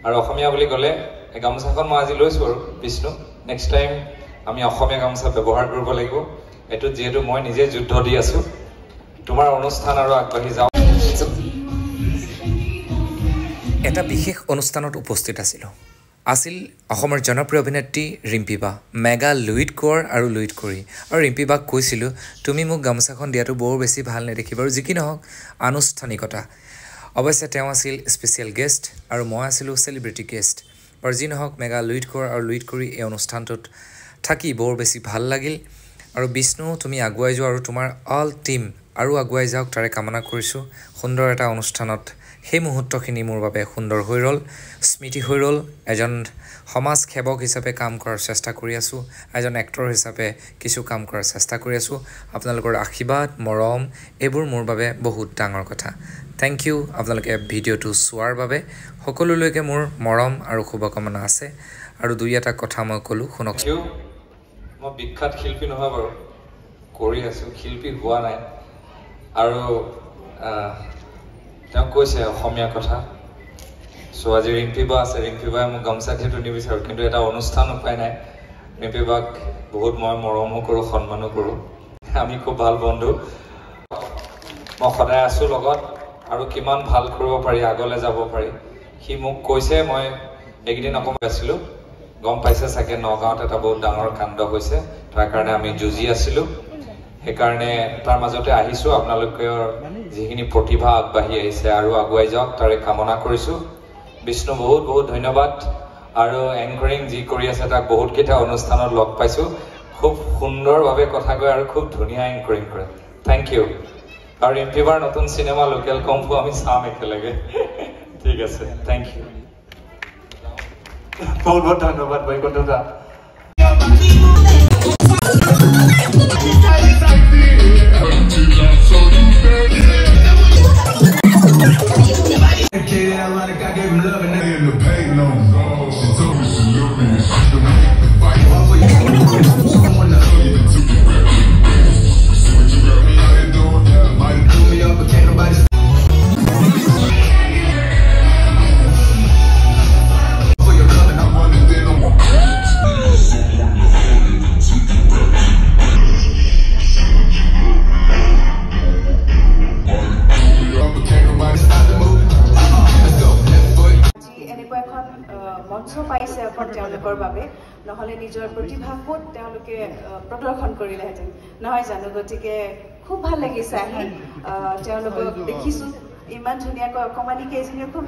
আৰু অসমীয়া বুলি ক'লে গামোচাখন মই আজি লৈছোঁ আৰু বিষ্ণু নেক্সট টাইম আমি অসমীয়া গামোচা ব্যৱহাৰ কৰিব লাগিব এইটো যিহেতু মই নিজে যুদ্ধ দি আছোঁ তোমাৰ অনুষ্ঠান আৰু আগবাঢ়ি যাওক এটা বিশেষ অনুষ্ঠানত উপস্থিত আছিল অসমৰ জনপ্ৰিয় অভিনেত্ৰী ৰিম্পী বা মেগা লুইট কোঁৱৰ আৰু লুইট কৰি আৰু ৰিম্পী বাক কৈছিলোঁ তুমি মোক গামোচাখন দিয়াটো বৰ বেছি ভাল নেদেখি বাৰু যি কি নহওক আনুষ্ঠানিকতা অৱশ্যে তেওঁ আছিল স্পেচিয়েল গেষ্ট আৰু মই আছিলোঁ চেলিব্ৰিটি গেষ্ট বাৰু যি নহওক মেগা লুইট কোঁৱৰ আৰু লুইট কৰি এই অনুষ্ঠানটোত থাকি বৰ বেছি ভাল লাগিল আৰু বিষ্ণু তুমি আগুৱাই যোৱা আৰু তোমাৰ অল টিম আৰু আগুৱাই যাওক তাৰে কামনা কৰিছোঁ সুন্দৰ এটা অনুষ্ঠানত সেই মুহূৰ্তখিনি মোৰ বাবে সুন্দৰ হৈ ৰ'ল স্মৃতি হৈ ৰ'ল এজন সমাজ সেৱক হিচাপে কাম কৰাৰ চেষ্টা কৰি আছোঁ এজন এক্টৰ হিচাপে কিছু কাম কৰাৰ চেষ্টা কৰি আছোঁ আপোনালোকৰ আশীৰ্বাদ মৰম এইবোৰ মোৰ বাবে বহুত ডাঙৰ কথা থেংক ইউ আপোনালোকে ভিডিঅ'টো চোৱাৰ বাবে সকলোলৈকে মোৰ মৰম আৰু শুভকামনা আছে আৰু দুই এটা কথা মই ক'লোঁ শুনক মই বিখ্যাত শিল্পী নহয় বাৰু কৰি আছোঁ শিল্পী হোৱা নাই আৰু তেওঁ কৈছে অসমীয়া কথা চ' আজি ৰিম্পী বা আছে ৰিম্পী বাই মোক গামোচা দিয়াটো নিবিচাৰোঁ কিন্তু এটা অনুষ্ঠান উপায় নাই ৰিম্পী বাক বহুত মই মৰমো কৰোঁ সন্মানো কৰোঁ আমি খুব ভাল বন্ধু মই সদায় আছোঁ লগত আৰু কিমান ভাল কৰিব পাৰি আগলৈ যাব পাৰি সি মোক কৈছে মই এইকেইদিন অকণমান আছিলোঁ গম পাইছে চাগে নগাঁৱত এটা বহুত ডাঙৰ কাণ্ড হৈছে তাৰ কাৰণে আমি যুঁজি আছিলোঁ সেইকাৰণে তাৰ মাজতে আহিছোঁ আপোনালোকৰ যিখিনি প্ৰতিভা আগবাঢ়ি আহিছে আৰু আগুৱাই যাওক তাৰে কামনা কৰিছোঁ বিষ্ণু বহুত বহুত ধন্যবাদ আৰু এংকৰিং যি কৰি আছে তাক বহুতকেইটা অনুষ্ঠানত লগ পাইছোঁ খুব সুন্দৰভাৱে কথা কয় আৰু খুব ধুনীয়া এংকৰিং কৰে থেংক ইউ আৰু ৰিম্পী বাৰ নতুন চিনেমা লোকেল কম্ফু আমি চাম একেলগে ঠিক আছে থেংক ইউ বহুত বহুত ধন্যবাদ বৈকুণ্ঠ দা মঞ্চ পাইছে এখন তেওঁলোকৰ বাবে নহ'লে নিজৰ প্ৰতিভাবোৰ তেওঁলোকে প্ৰদৰ্শন কৰিলেহেঁতেন নহয় জানো গতিকে খুব ভাল লাগিছে আহি তেওঁলোকক দেখিছোঁ ইমান ধুনীয়াকৈ অকণমানি কেইজনীয়ে খুব